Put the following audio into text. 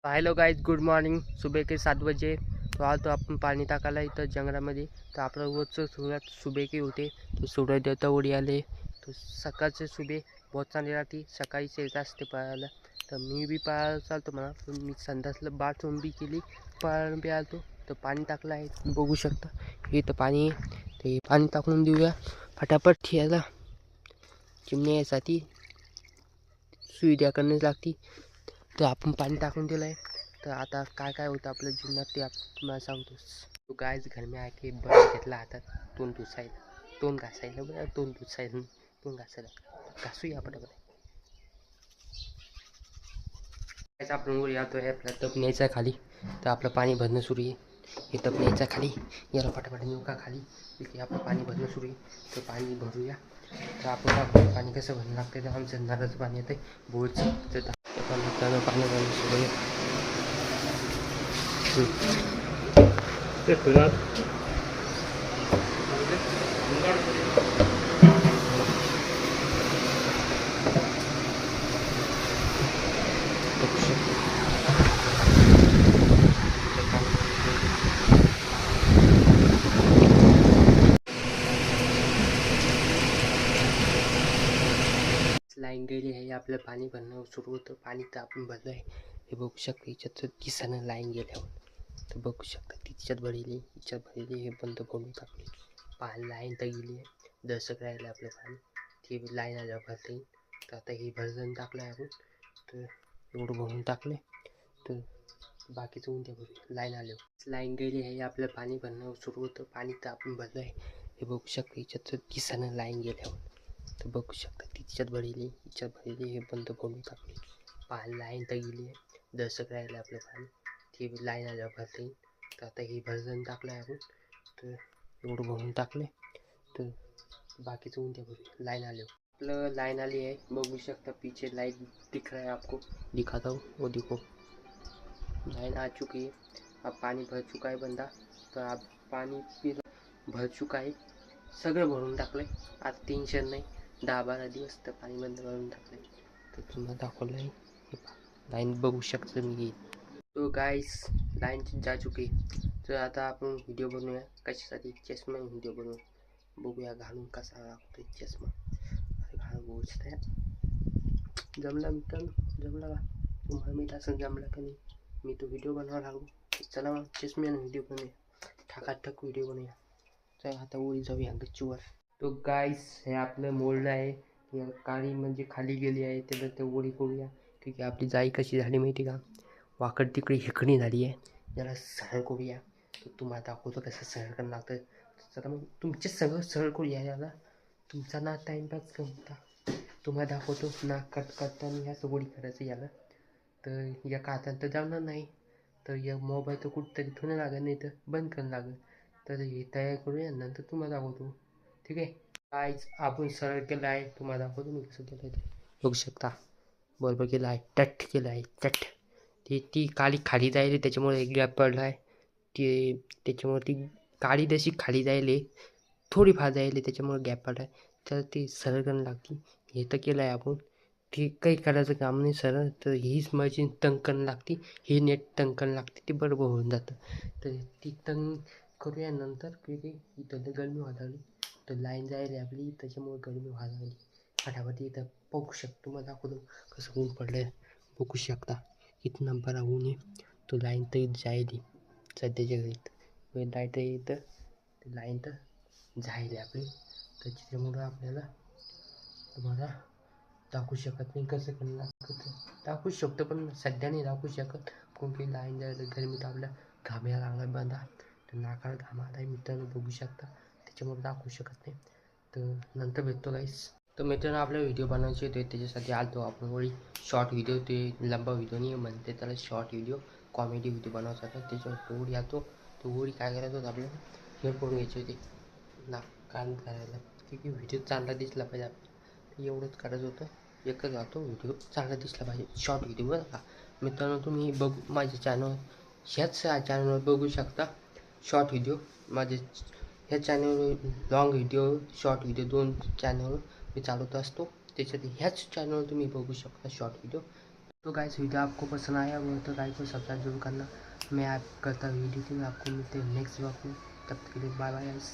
Hello guys, good morning. सुबह के 7 बजे तो आज तो आपण पाणी टाकायला इथं जंगलामध्ये। तर आपलं रोजचं सुरुवात सुबह की होते। तो सूर्य देवता उडी आले तो सकाळचे सुबह बहुत चांगली राहते। सकाळी शेत असते पळायला, तर मी बी पळायला चालतो म्हणा, पण मी संडासला बाथरूम बी केली, पळायला बी आलतो। तर पाणी टाकलं आहे, बघू शकता इथं पाणी। ते पाणी टाकून देऊया फटाफट ठेवायला। चिमण्या यासाठी सुविधा करण्यास लागती। तर आपण पाणी टाकून दिलं आहे। तर आता काय काय होतं आपल्या जीवनात ते तुम्हाला सांगतो। तो गायच घर में आके बरं घेतला हातात, तोंड धुसायला, तोंड घासायला, बरं तोंड धुसायला, तोंड घासायला घासूया पटापट। आपण वर येतो आहे, आपला टप न्यायचा खाली। तर आपलं पाणी भरणं सुरू आहे। हे टप न्यायचा खाली, याला फटाफट नेऊ का खाली, तिथे आपलं पाणी भरणं सुरू आहे। तर पाणी भरूया। तर आपण पाणी कसं भरणं लागतं, तर आमचं नळाचं पाणी येतं बोरचं। तर पाणी भरणं सुरू आहे। ते खुला लाईन गेली आहे, आपलं पाणी भरणं सुरू होतं। पाणी तर आपण भरलं आहे, हे बघू शकता। याच्यात दिसानं लाईन गेल्यावर तर बघू शकता, तिच्यात भरली, हिच्यात भरली, हे बंद करून टाकले। लाईन तर गेली आहे, दर्शक राहिलं आपलं पाणी, ते लाईन आल्यावर भरता येईल। तर आता हे भरून टाकलं आहे आपण, तर एवढं भरून टाकले। तर बाकीचं उद्या भरू लाईन आल्यावर। लाईन गेली आहे, आपलं पाणी भरणं सुरू होतं। पाणी तर आपण भरलं आहे, हे बघू शकता। याच्यात दिसानं लाईन गेल्यावर तर बघू शकता, तिच्यात भरली, हिच्यात भरली, हे बंद करून टाकले। लाईन तर गेली आहे, दर्शक राहिलं आपलं पाणी, ते लाईन आल्यावर भरता येईल। तर आता हे भरून टाकलं आहे आपण, तर एवढं भरून टाकले। तर बाकीचं उद्या भरू लाईन आल्यावर। आपलं लाइन आली है, बघू शकता। पीछे लाइट दिख रहा है आपको, दिखाता हूँ, वो देखो लाइन आ चुकी है। अब पानी भर चुका है बंदा, तो अब पानी भर चुका है, सगळं भरून टाकलंय। आज टेन्शन नाही, 10-12 दिवस तर पाणी बंद भरून टाकलंय। तर तुम्हाला दाखवलं आहे, लाईन बघू शकता तुम्ही। तो गाइस लाइन जा चुकी है। तर आता आपण व्हिडिओ बनवूया, कशासाठी, चष्मा व्हिडिओ बनवू, बघूया घालून कसा लागतोय चष्मा। अरे घालून गोष्ट जमला मित्रांनो, जमला का तुम्हाला? माहीत असं जमला का नाही, मी तो व्हिडिओ बनवायला लागलो। चला मग चष्म्यानं व्हिडिओ बनवूया, ठकाठक व्हिडिओ बनवूया। चला आता वर जाऊया गच्चीवर। तो गाइस हे आपलं मोल्ड आहे, काळी म्हणजे खाली गेली आहे, त्याला ते ओढी करूया। ठीक आहे, आपली जाई कशी झाली माहिती का, वाकड तिकडे हिकणी झाली आहे, याला सरळ करूया। तर तुम्हाला दाखवतो कसं सरळ करावं लागतं। चला मग तुमचे सगळं सरळ करूया याला, तुमचा ना टाइमपास करता तुम्हाला दाखवतो ना। कट करताना ह्या सगळी करायचं याला। तर या कातात तर जमणार नाही, तर या मोबाईल तर कुठंतरी ठेवणं लागेल, नाही तर बंद करणं लागेल। तर हे तयार करूया, नंतर तुम्हाला दाखवतो, ठीक आहे। काहीच आपण सरळ केलं आहे, तुम्हाला दाखवतो मी कसं केलं ते, बघू शकता। बरोबर केलं आहे, टट केलं आहे, टट। ती काळी खाली जायली, त्याच्यामुळे एक गॅप पडला आहे। ते त्याच्यामुळे ती काळी जशी खाली जायली, थोडीफार जायली, त्याच्यामुळे गॅप पडला आहे। तर ती सरळ करणं लागते। हे तर केलं आहे आपण, ते काही करायचं काम नाही सरळ। तर हीच मशीन तंग करणं लागते, ही नेट तंग करणं लागते, ते बरोबर होऊन जातं। तर ती तंग करूया नंतर, की इथं गरमी व्हायला लागली, तर लाईन जायला आपली, त्याच्यामुळे गरमी व्हायला लागली फटाफट। इथं बघू शकतो, मला दाखवतो कसं ऊन पडलं, बघू शकता किती नंबर ऊन आहे। तो लाईन तर जायली सध्याच्या घरीत, लाईट इथं लाईन तर जायली आपली, त्याच्यामुळं आपल्याला तुम्हाला दाखवू शकत नाही कसं करणं लागतं। दाखवू शकतो पण सध्या नाही दाखवू शकत, कोणती लाईन जायला गरमीत आपल्या घामायला लागला बंदा, तर नाकाला घाम आला आहे मित्रांनो, बघू शकता, त्याच्यामुळे दाखवू शकत नाही। तर नंतर भेटतो गाईस। तर मित्रांनो, आपला व्हिडिओ बनवायचे होते, त्याच्यासाठी आलतो आपण वळी शॉर्ट व्हिडिओ, ते लंबा व्हिडिओ नाही म्हणते त्याला, शॉर्ट व्हिडिओ, कॉमेडी व्हिडिओ बनवायचा होता। त्याच्यावर ओढी आतो, तो ओढी काय करायचं होतं, आपल्याला हेडफोन घ्यायचे होते ना, कान करायला, की व्हिडिओ चांगला दिसला पाहिजे आपल्याला, तर एवढंच करायचं होतं। एकच जातो व्हिडिओ चांगला दिसला पाहिजे, शॉर्ट व्हिडिओ, बरं का मित्रांनो। तुम्ही बघू माझ्या चॅनल, ह्याच चॅनलवर बघू शकता शॉर्ट व्हिडिओ। माझे ह्या चॅनलवर लॉंग व्हिडिओ, शॉर्ट व्हिडिओ, 2 चॅनलवर मी चालवत असतो, त्याच्यात ह्याच चॅनलवर तुम्ही बघू शकता शॉर्ट व्हिडिओ। तो गाइस वीडियो आपको पसंद आया हो तो गाइस को सब्सक्राइब जरूर करना। मैं आप करता वीडियो की मैं आपको मिलते हैं नेक्स्ट ब्लॉग में। तब तक के लिए बाय बाय गाइस।